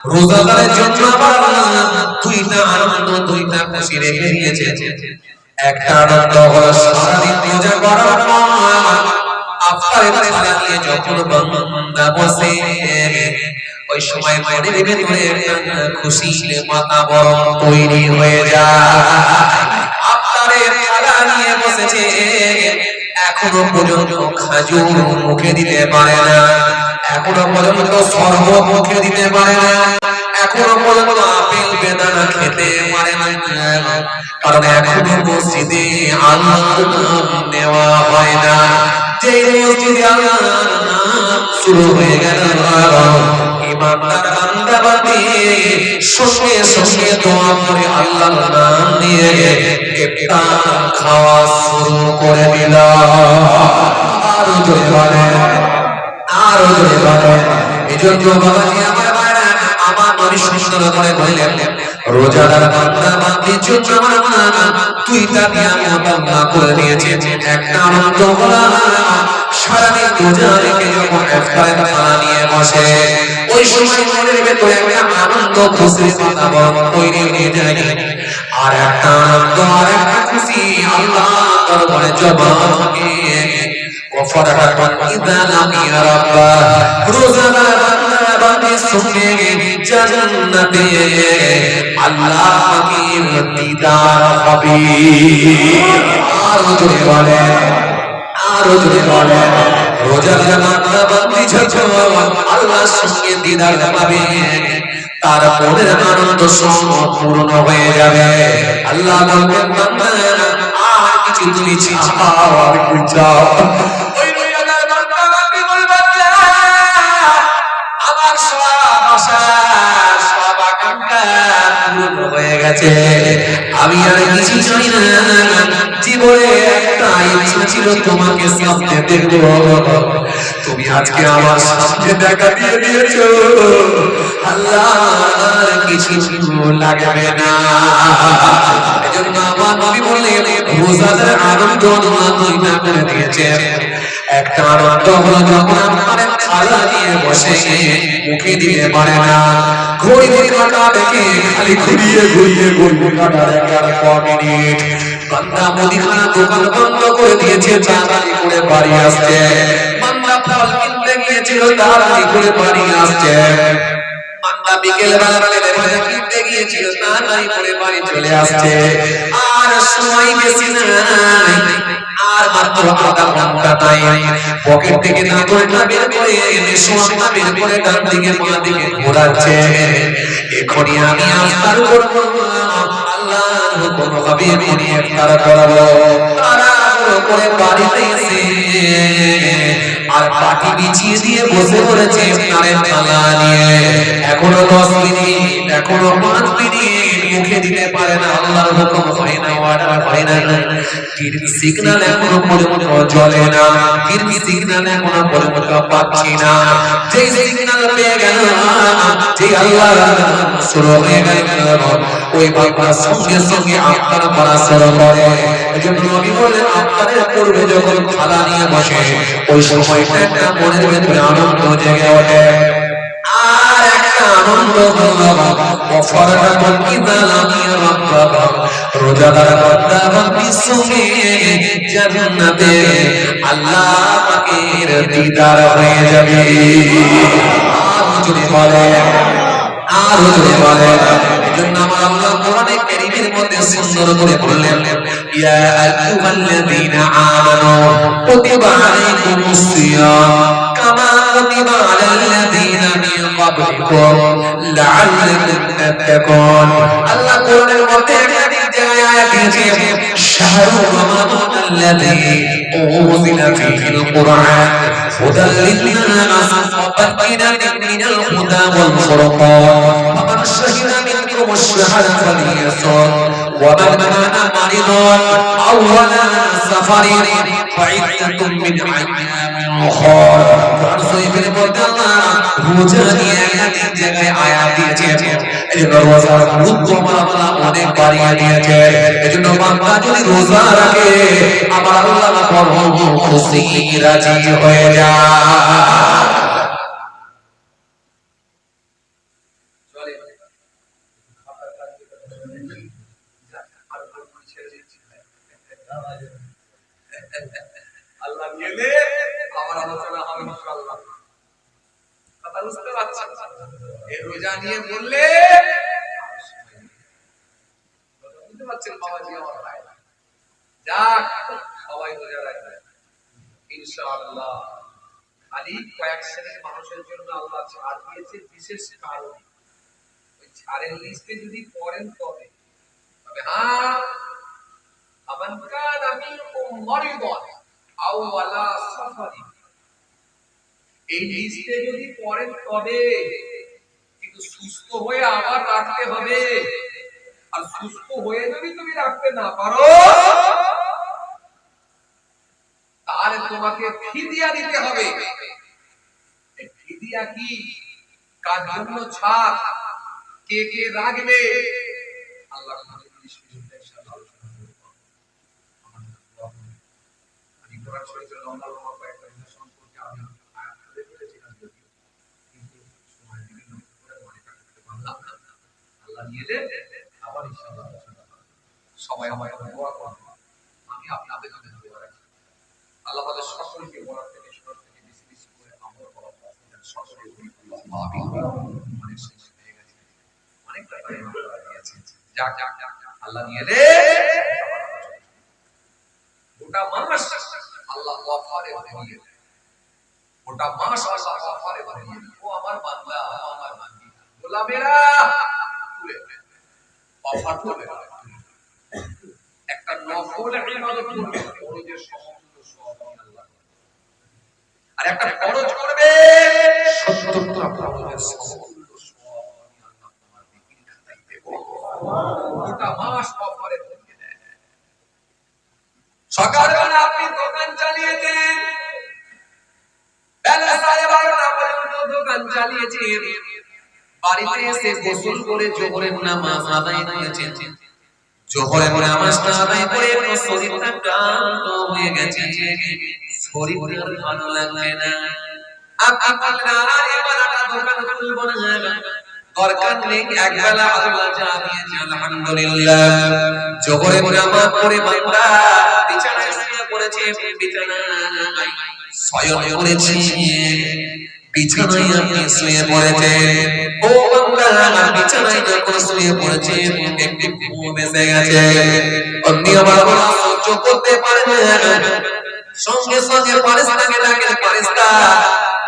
রোজাদারের জন্য দুইটা আনন্দ দুইটা খুশি রেখে দিয়েছে। একটা আনন্দ হলো সারাদিন রোজা করার পর আফতারের থালা নিয়ে যখন বান্দা বসে ওই সময় মনের ভিতরে খুশিতে মাথা বড় তৈরি হয়ে যায়। আফতারের থালা নিয়ে বসেছে, এখনো পর্যন্ত খাজুর মুখে দিতে পারে না, এখনো পর্যন্ত শরবত মুখে দিতে পারে না, এখনো পর্যন্ত আপেল বেদানা খেতে পারে না, কারণ এখনো মসজিদে আল্লাহর নাম নেওয়া হয় না। যে মসজিদে আল্লাহর নাম শুরু হয়ে গেল, ইমানদার বান্দা বান্দি সঙ্গে সঙ্গে দোয়া করে আল্লাহর নাম নিয়ে ইফতার খাওয়া শুরু করে দিল। আরো জোরে বলেন, আরো জোরে বলেন। এজন্য বাবাজি আমার ভাইরা, আমার নবী সুন্দর করে বললেন, রোজাদার বান্দা বান্দির জন্য আমার দুইটা নিয়ামত আল্লাহ করে দিয়েছে। একটা আনন্দ হলো সারাদিন রোজা রেখে যখন ইফতারের থালা নিয়ে বসে ওই সময় মনের ভেতরে একটা আনন্দ খুশির বাতাবরণ তৈরি হয়ে যায়। আর একটা আনন্দ আর একটা খুশি আল্লাহ দরবারে জবানকে ওয়াফারাতান ইযা লাকিয়া রাব্বাহ, রোজাদার বান্দা বান্দি সঙ্গে জান্নাতে আল্লাহ পাকের দিদার হবে। আর জোরে বলেন, আরো জোরে বলেন। রোজাদার বান্দা বান্দি যখন আল্লাহর সঙ্গে দিদার পাবে তার মনের আনন্দ সম্পূর্ণ হয়ে যাবে। আল্লাহ বলবেন, বান্দা আর কিছু তুমি চাও, আর কি চাও? ওই রোজাদার বান্দা বান্দি বলবে, আমার সব আশা সব আকাঙ্ক্ষা পূর্ণ হয়ে গেছে, আমি আর কিছু চাই না। জীবনে একটা ইচ্ছা ছিল তোমাকে সামনে দেখব, তুমি আজকে আমার সামনে দেখা দিয়ে দিয়েছো, আল্লাহ কিছু লাগবে না। এজন্য আমার নবী বললেন, রোজাদার আনন্দ আল্লাহ দুইটা করে দিয়েছে। একটা আনন্দ হলো যখন আপনার থালা নিয়ে বসে মুখে দিতে পারে না, ঘড়ির কাঁটা দেখে খালি ঘুরিয়ে ঘুরিয়ে ঘুরিয়ে কাঁটা দেখে আর মিনিট বান্দা মুদিখানা দোকান বন্ধ করে দিয়েছে, তাড়াতাড়ি করে বাড়ি আসছে। বান্দা ফল কিনতে গিয়েছিল, তাড়াতাড়ি করে বাড়ি আসছে। বান্দা বিকেল বেলা বাজারে কিনতে গিয়েছিল, তাড়াতাড়ি করে বাড়ি চলে আসছে। আর সময় বেশি নাই, আর মাত্র আধা ঘন্টা টাইম। পকেট থেকে নাগরটা বের করে মেশোয়াটা বের করে ডান দিকে বাঁ দিকে ঘোরাচ্ছে। এখনই আমি ইফতার করব, আল্লাহর হুকুম হবে আমি ইফতার করব। তাড়াহুড়ো করে বাড়িতে এসে আর পাটি বিছিয়ে দিয়ে বসে পড়েছে ইফতারের থালা নিয়ে। এখনো 10 মিনিট, এখনো 5 মিনিট মুখে দিতে পারে না, আল্লাহর হুকুম হয় না, অর্ডার হয় না। গ্রিন সিগন্যাল এখনো পর্যন্ত জ্বলে না, গ্রিন সিগন্যাল এখনো পর্যন্ত পাচ্ছি না। যেই সিগন্যাল পেয়ে গেল, যেই আল্লাহর শুরু হয়ে গেল, ওই বাবার সঙ্গে সঙ্গে ইফতার করা শুরু করে। এজন্য নবী বলেন, ইফতারের পূর্বে যখন থালা নিয়ে বসে ওই সময়টা একটা মনের ভেতরে আনন্দ জেগে ওঠে। আর একটা আনন্দ হলো ওয়াফারাতান ইযা লাকিয়া রাব্বাহ, রোজাদার বান্দা বান্দির সঙ্গে জান্নাতে আল্লাহ পাকের দিদার হয়ে যাবে। আর জোরে বলেন, আর জোরে বলেন। এজন্য আমার আল্লাহ কোরআনে কারীমের মধ্যে সুন্দর করে বললেন, ইয়া আইয়ুহাল্লাযীনা আমানু কুতিবা আলাইকুমুস সিয়াম কামা কুতিবা আলাল্লাযীনা মিন ক্বাবলিকুম লাআল্লাকুম তাত্তাকুন। আল্লাহ কোরআনের মধ্যে একাধিক জায়গায় আয়াত দিয়েছেন, শাহরু রমাদানাল্লাযী উনজিলা ফীহিল কুরআন হুদাল লিন-নাস ওয়া বায়িনাতিন মিনাল হুদা ওয়াল ফুরকান ফামান শাহিদা মিনকুম আশ-শাহরা ফালিয়াসুম ওয়া মান কানা মারিদান আও আলা সাফারিন ফাইদ্দাতুম মিন আইয়ামিন উখরা। কোরআন শরীফের মধ্যে আল্লাহ রোজা নিয়ে একাধিক জায়গায় আয়াত দিয়েছেন। এজন্য রোজার গুরুত্ব আল্লাহ অনেক বাড়িয়ে দিয়েছে। এজন্য বান্দা যদি রোজা রাখে আমার আল্লাহ বড় খুশি রাজি হয়ে যায়। চলে খাতার কাজ আর কোন ছেড়ে দিচ্ছি আল্লাহ গেলে আমার আলোচনা হবে ইনশাআল্লাহ। কথা বুঝতে পারছেন? এই রোজা নিয়ে বললে বুঝতে পারছেন বাবাজি আমার ভাই? যাক সবাই রোজা রাখবে ইনশাআল্লাহ। খালি কয়েক শ্রেণীর মানুষের জন্য আল্লাহ ছাড় দিয়েছে বিশেষ কারণ। ওই ছাড়ের লিস্টে যদি পড়েন তবে হ্যাঁ আমান কানা মিনকুম মারিদান আও আলা সাফারিন, এই লিস্টে যদি পড়েন তবে, কিন্তু সুস্থ হয়ে আবার রাখতে হবে। আর সুস্থ হয়ে যদি তুমি রাখতে না পারো তাহলে তোমাকে ফিদিয়া দিতে হবে। এই ফিদিয়া কি, কার জন্য ছাড়, কে কে রাখবে, আল্লাহ আমি কোরআন শরীফের লম্বা লম্বা কয়েকটা বিষয় সম্পর্কে আমি আয়াত ধরে বলেছিলাম, কিন্তু সময় বিভিন্ন করে মনে রাখতে পারলাম না। আল্লাহ নিয়ে আবার ইনশাআল্লাহ সবাই আমায় দোয়া করবেন, আমি আপনাদের জন্য দোয়া রাখি। আল্লাহ তাআলা সকলকে বলার থেকে শোনার থেকে বেশি বেশি করে আমল করার তৌফিক দান সকলে করি। আমিন। অনেক সময় হয়ে গেছে, অনেকটা টাইম আমরা দিয়েছি। যাক আল্লাহ নিয়ে গোটা মাস আল্লাহ ওয়াফারে বানিয়ে দেয়, গোটা মাস আল্লাহ ওয়াফারে বানিয়ে দেয়। ও আমার বান্দা, ও আমার বান্দি, গোলামেরা তুলে ওয়াফার করে একটা নফল ইবাদত করবে, ফরজের সমতুল্য সওয়াব আল্লাহ, আর একটা ফরজ করবে 70টা ফরজের সমতুল্য সওয়াব আল্লাহ তোমার নেকির খাতায় দেব। গোটা মাস ওয়াফারে বানিয়ে দেয়। সকালবেলা আপনি দোকান চালিয়েছেন, বেলা 12:30 পর্যন্ত দোকান চালিয়েছেন, বাড়িতে এসে গোসল করে যোহরের নামাজ আদায় করেছেন। যোহরের নামাজটা আদায় করে একটু শরীরটা ক্লান্ত হয়ে গেছে, শরীর আর ভালো লাগছে না। আপনি বললেন আর এবারটা দোকান খুলবো না, দরকার নেই, একবেলা আল্লাহ যা দিয়েছে আলহামদুলিল্লাহ। যোহরের নামাজ পড়ে বান্দা বিছানায় শুয়ে পড়েছে, বিছানায় শয়ন করেছে, বিছানায় আপনি শুয়ে পড়েছে। ও বান্দা বিছানায় যখন শুয়ে পড়েছে একটি ঘুম এসে গেছে, আপনি আমার বলা সহ্য করতে পারেন না, সঙ্গে সঙ্গে ফেরেশতাকে ডাকেন, ফেরেশতা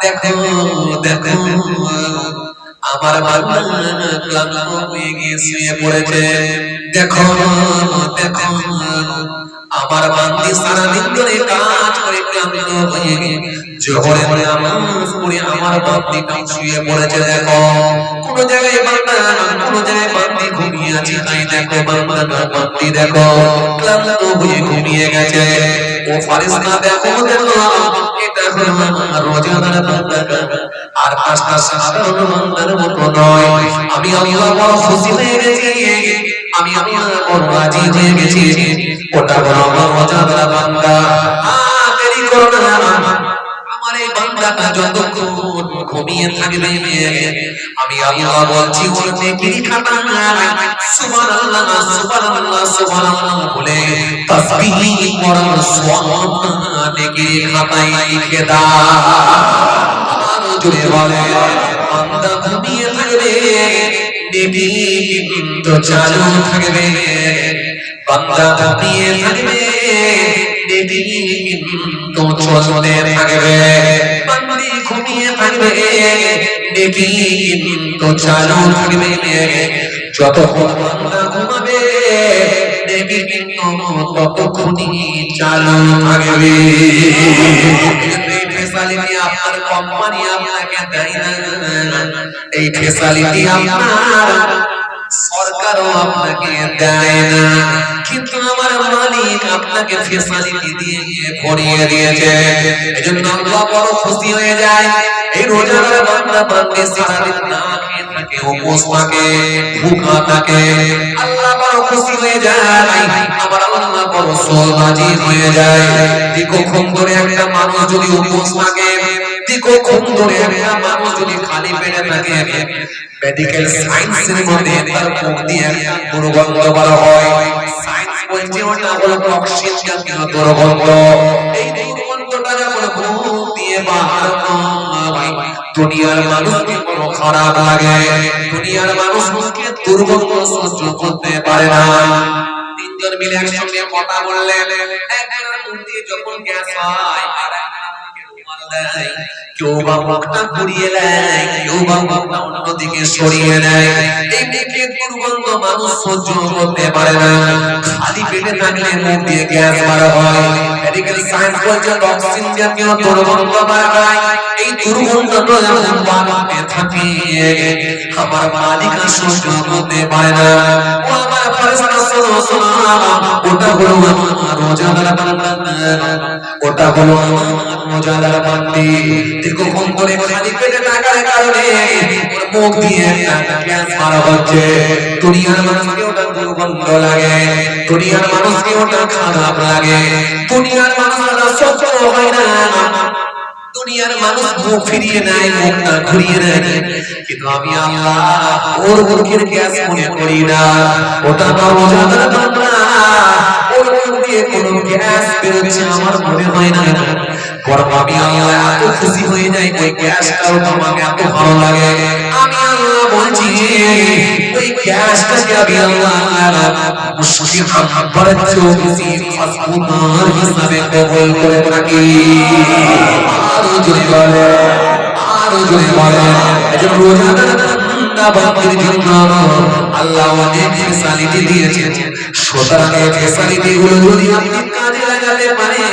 দেখো দেখো আমার বান্দা ক্লান্ত হয়ে গিয়ে শুয়ে পড়েছে, দেখো দেখো আমার বান্দি সারাদিন ধরে কাজ করে ক্লান্ত হয়ে যোহরের নামাজ পড়ে আমার বান্দিটা শুয়ে পড়েছে। দেখো কোন জায়গায় বান্দা, কোন জায়গায় বান্দি ঘুমিয়ে আছে, তাই দেখো বান্দা বান্দি দেখো ক্লান্ত হয়ে ঘুমিয়ে গেছে। ও ফেরেশতা দেখো দেখো এটা হলো আমার রোজাদার বান্দা, আর পাঁচটা সাধারণ বান্দার মতো নয়। আমি আল্লাহ বড় খুশি হয়ে গেছি, আমি আল্লাহ বড় রাজি হয়ে গেছি, ওটা বড় আমার রোজাদার বান্দা। দেরি করো না, আমার এই বান্দাটা যতক্ষণ ঘুমিয়ে থাকবে আমি আল্লাহ বলছি ওর নেকির খাতা সুবহানাল্লাহ সুবহানাল্লাহ সুবহানাল্লাহ বলে তাসবিহ পড়ার সওয়াব নেকির খাতায় লিখে দাও। আর জোরে বলে বান্দা ঘুমিয়ে থাকবে, নেকি কিন্তু চালু থাকবে, বান্দা ঘুমিয়ে থাকবে, নেকি কিন্তু চলতে থাকবে, বান্দি ঘুমিয়ে থাকবে, নেকি কিন্তু চালু থাকবে। যতক্ষণ বান্দা ঘুমাবে নেকি কিন্তু ততক্ষণই চালু থাকবে। এই ফেসিলিটি আপনার কোম্পানি আপনাকে দেয় না, এই ফেসিলিটি আপনার সরকারও আপনাকে দেয় না, কিন্তু আমার মালিক আপনাকে ফেসিলিটি দিয়ে ভরিয়ে দিয়েছে। এজন্য আল্লাহ বড় খুশি হয়ে যায়। এই রোজাদার বান্দা বান্দে সারাদিন না খেয়ে থাকে, উপোস থাকে, ভুখা থাকে, আল্লাহ বড় খুশি হয়ে যায়, আমার আল্লাহ বড় সওয়াবাজি হয়ে যায়। দীর্ঘক্ষণ ধরে একটা মানুষ যদি উপোস থাকে দীর্ঘক্ষণ ধরে একটা মানুষ যদি খালি পেটে থাকে, মেডিকেল সায়েন্সের মধ্যে তার মুখ দিয়ে একটা দুর্গন্ধ বার হয়। সায়েন্স বলছে ওটা হলো টক্সিন জাতীয় দুর্গন্ধ। এই দুর্গন্ধটা যখন মুখ দিয়ে বার হয়, দুনিয়ার মানুষকে বড় খারাপ লাগে। দুনিয়ার মানুষ মুখে দুর্গন্ধ সহ্য করতে পারে না। তিনজন মিলে একসঙ্গে কথা বললেন, একজনের মুখ দিয়ে যখন গ্যাস হয় আর কেউ বা মুখটা ঘুরিয়ে দেয়, কেউ বা মুখটা অন্যদিকে সরিয়ে দেয়। এই মুখে দুর্গন্ধ মানুষ সহ্য করতে পারে না। খালি পেটে থাকলে মুখ দিয়ে গ্যাস বার হয়। মেডিকেল সায়েন্স বলছে টক্সিন জাতীয় দুর্গন্ধ বার হয়। এই দুর্গন্ধটা যখন বাড়তে থাকে, আমার মালিক সহ্য করতে পারে না। ও আমার ফেরেশতা শোনো শোনো, ওটা হলো আমার রোজাদার বান্দা, ওটা হলো আমার রোজাদার বান্দি। দীর্ঘক্ষণ ধরে খালি পেটে থাকার কারণে ওর মুখ দিয়ে একটা গ্যাস বার হচ্ছে। দুনিয়ার মানুষকে ওটা দুর্গন্ধ লাগে, দুনিয়ার মানুষকে ওটা খারাপ লাগে, দুনিয়ার মানুষরা সহ্য হয় না। দুনিয়ার মানুষ মুখ ফিরিয়ে নেয়, মুখটা ঘুরিয়ে নেয়, কিন্তু আমি আল্লাহ ওর মুখের গ্যাস মনে করি না। ওটা রোজাদার বান্দা, ওর মুখ দিয়ে কোনো গ্যাস বেরোচ্ছে আমার মনে হয় না। বরং আমি আল্লাহ এত খুশি হয়ে যাই, ওই গ্যাসটাও আমাকে এত ভালো লাগে। আমি আল্লাহ বলছি ওই গ্যাসটাকে আমি আল্লাহ মুশকিল হাব্বারের চেয়েও বেশি খাসবুনার হিসাবে কবুল করে থাকি। আরো জোরে বলে, আরো জোরে বলে। এজন্য রোজাদার বান্দা বান্দির জন্য আল্লাহ অনেক ফ্যাসিলিটি দিয়েছেন। সুতরাং এই ফ্যাসিলিটি গুলো যদি আপনি কাজে লাগাতে পারেন,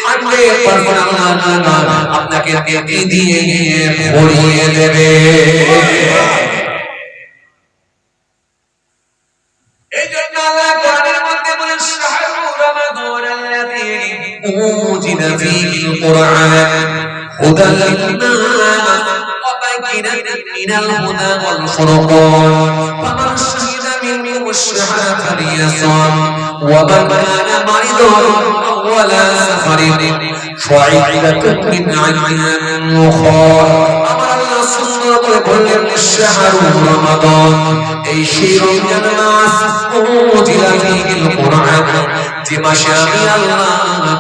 100% আল্লাহ আপনাকে নেকি দিয়ে ভরিয়ে দেবে। এইজন্য আল্লাহ কোরআনের মধ্যে বলেন শাহরু রমাদানাল্লাযী উনজিলা ফীহিল কুরআন হুদাল লিন-নাস ওয়া বাইয়িনাতিন মিনাল হুদা ওয়াল ফুরকান ফামান শাহিদা মিনকুমুশ শাহরা ফালিয়াসুম ওয়া মান কানা মারিদান আও আলা সাফারিন ফাইদাতুন মিন আইয়ামিন উখরা। আমার আল্লাহ সুন্দর করে বললেন শাহরু রমাদান, এই সেই রমজান মাস উনজিলা ফীহিল কুরআন, যে মাসে আমি আল্লাহ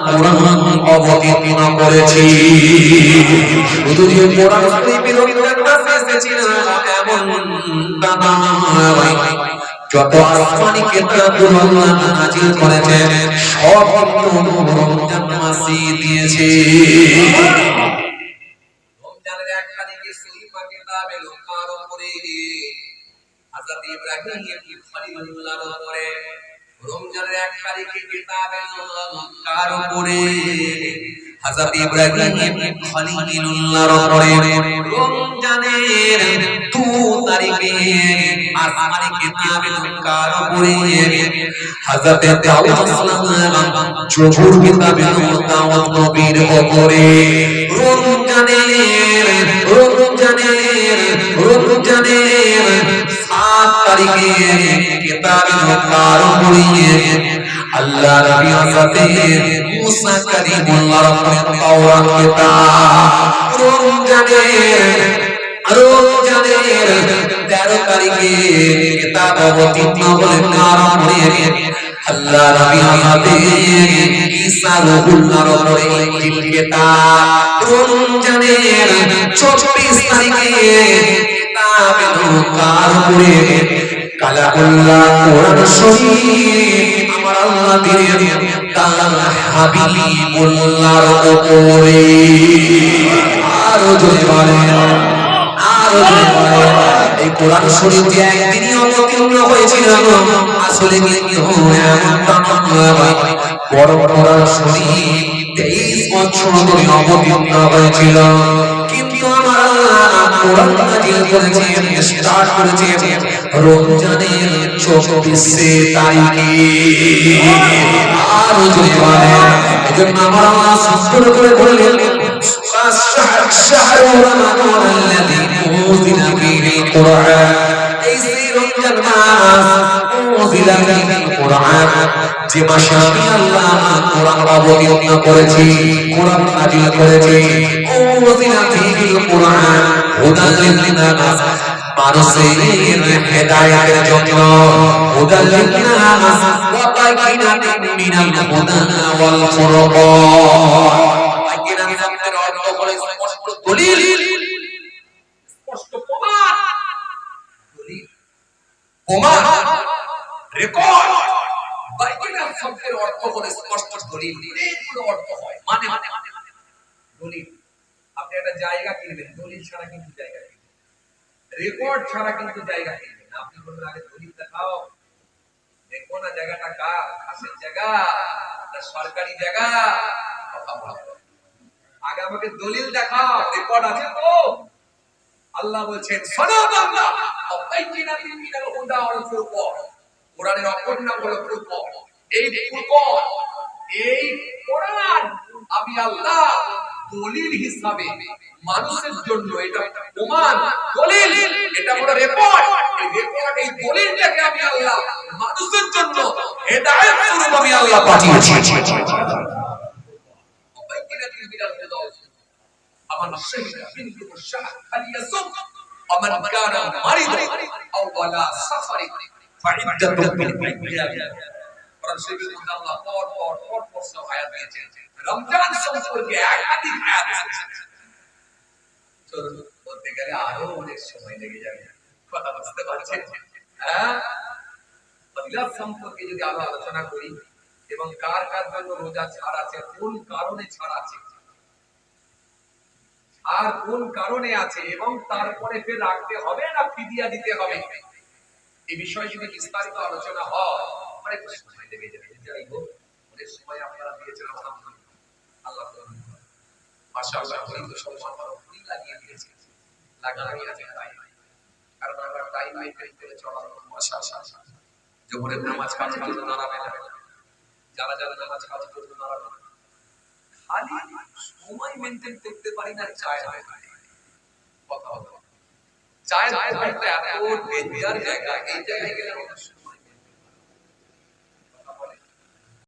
কোরআন অবতীর্ণ করেছি। শুধু যে কোরআন শরীফের রমজান মাসে এসেছিল এমন তা নয়, যত আসমানি কিতাবগুলো আল্লাহ নাযিল করেছেন সব কিন্তু রমজান মাসে দিয়েছে। রমজানের 1 তারিখে সহিফা কিতাব এলো কার উপরে? হযরত ইব্রাহিম ইবনে খলিলুল্লাহর উপরে। রমজানের 1 তারিখে কিতাব এলো কার উপরে? হযরত ইব্রাহিম ইবনে খলিলুল্লাহর উপরে। রমজানের 2 তারিখে আসমানি কিতাব এলো কার উপরে? হযরত দাউদ আলাইহিস সালাম জবুর কিতাব এলো দাউদ নবীর উপরে। রমজানের 7 তারিখে কিতাব এলো কার উপরে? আল্লাহ নবী হযরত মুসা কালিমুল্লাহর উপরে তাওরাত কিতাব। রমজানের 13 তারিখে কিতাব অবতীর্ণ হলেন কার উপরে? আল্লাহ নবী হযরত ঈসা রূহুল্লাহর উপরে ইনজিল কিতাব। রমজানের 24 তারিখে কিতাব এলো কার উপরে? কালামুল্লাহ কোরআন শরীফ আমার আল্লাহ দিলেন তার হাবিবুল্লাহর উপরে। আরো জোরে বলেন, আরো জোরে বলেন। এই কোরআন শরীফ যে একদিনই অবতীর্ণ হয়েছিল আসলে কিন্তু এমনটা নয়। বড় কোরআন শরীফ 23 বছর ধরে অবতীর্ণ হয়েছিল, কিন্তু আমার আল্লাহ কোরআন নাযিল করেছেন, স্টার্ট করেছেন রমজানের 24 তারিখে। আরো জোরে বলেন। এজন্য আমার আল্লাহ সুন্দর করে বললেন শাহরু রমাদানাল্লাযী উনজিলা ফীহিল কুরআন, এই সেই রমজান মাস উনজিলা ফিহিল কুরআন, যে মাসে আমি আল্লাহ কোরআন অবতীর্ণ করেছি, কোরআন নাযিল করেছি। উনজিলা ফিহিল কুরআন হুদাল লিন-নাস, মানুষের হেদায়েতের জন্য, হুদাল লিন-নাস ওয়া বাইয়িনাতিন মিনাল হুদা ওয়াল ফুরকান। বাইয়িনাত শব্দের অর্থ হলো স্পষ্ট দলিল, স্পষ্ট প্রমাণ, দলিল প্রমাণ রেকর্ড। বাইয়িনাত শব্দের অর্থ হলো স্পষ্ট দলিল, অনেকগুলো অর্থ হয়, মানে দলিল। আপনি একটা জায়গা কিনবেন, দলিল ছাড়া কিন্তু জায়গা কিনবেন, রেকর্ড ছাড়া কিন্তু জায়গা কিনবেন না। আপনি বলবেন আগে দলিল দেখাও, দেখো না জায়গাটা কার, খাসের জায়গা না সরকারি জায়গা, কথা বলো, আগে আমাকে দলিল দেখাও, রেকর্ড আছে তো। আল্লাহ বলছেন শোনো বান্দা, বাইয়িনাতিন মিনাল হুদা ওয়াল ফুরকান, কোরআনের অপর নাম হলো ফুরকান। এই ফুরকান, এই কোরআন আমি আল্লাহ দলিল হিসাবে মানুষের জন্য, এটা প্রমাণ দলিল, এটা হলো রেকর্ড। এই রেকর্ড, এই দলিলটাকে আমি আল্লাহ মানুষের জন্য হেদায়েত স্বরূপ আমি আল্লাহ পাঠিয়েছি। বাইয়িনাতিন মিনাল হুদা ওয়াল ফুরকান, আমান শাহিদা মিনকুম আশ-শাহর ফালিয়াসুম ওয়া মান কানা মারিদান আও আলা সাফারিন ফাইদ্দাতুম মিন আইয়ামিন। কোরআন শরীফের মধ্যে আল্লাহ পর সব আয়াত দিয়েছেন, রমজান সম্পর্কে একাধিক আয়াত আছে। চলুন বলতে গেলে আরো অনেক সময় লেগে যাবে, কথা বুঝতে পারছেন? হ্যাঁ, ফজিলত সম্পর্কে যদি আরো আলোচনা করি, এবং কার কার জন্য রোজা ছাড় আছে, কোন কারণে ছাড় আছে, আর কোন কারণে আছে, এবং তারপরে ফের রাখতে হবে না ফিদিয়া দিতে হবে, এই বিষয়ে যদি বিস্তারিত আলোচনা হয় অনেক সময় লেগে যাবে। যাই হোক, অনেক সময় আপনারা দিয়েছেন, আলহামদুলিল্লাহ, আল্লাহ মাশাআল্লাহ, কিন্তু সব আমার উপরই লাগিয়ে দিয়েছে, লাগাই আছে তাই, কারণ আমরা টাইম মেইনটেইন করে চলার মাশাআল্লাহ। জোহরের নামাজ কাজে করতে দাঁড়াবে না, যারা যারা নামাজ কাজে করতে দাঁড়াবে না, খালি সময় মেইনটেইন করতে পারি না, চায় কথা হবে, চায় এত ডেঞ্জার জায়গা, এই জায়গায় গেলে